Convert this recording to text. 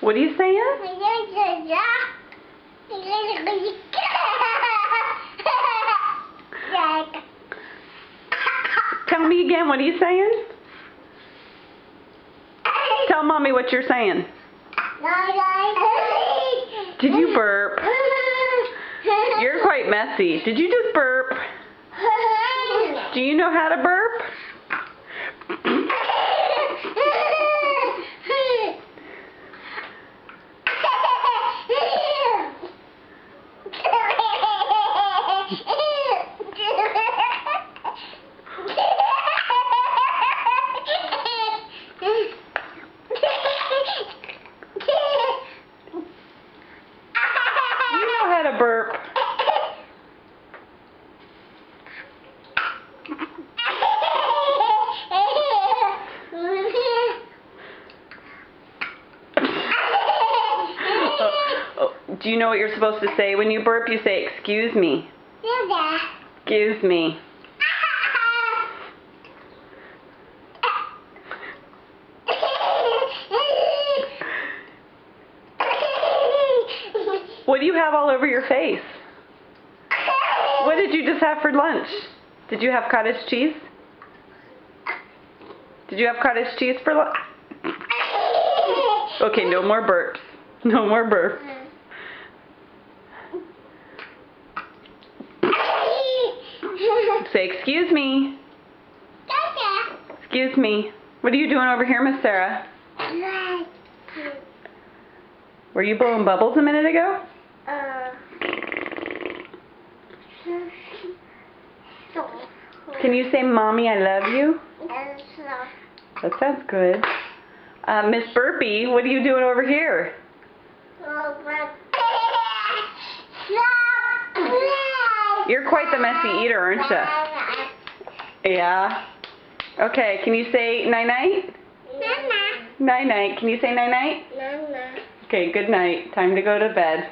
What are you saying? Tell me again, what are you saying? Tell Mommy what you're saying. Did you burp? You're quite messy. Did you just burp? Do you know how to burp? To burp. Do you know what you're supposed to say when you burp? You say, "Excuse me." Excuse me. What do you have all over your face? What did you just have for lunch? Did you have cottage cheese? Did you have cottage cheese for lunch? Okay, no more burps. No more burps. Say, "Excuse me." Excuse me. What are you doing over here, Miss Sarah? Were you blowing bubbles a minute ago? Can you say, "Mommy, I love you"? That sounds good. Miss Burpee, what are you doing over here? You're quite the messy eater, aren't you? Yeah. Okay, can you say night-night? Night-night. Can you say night-night? Okay, good night. Time to go to bed.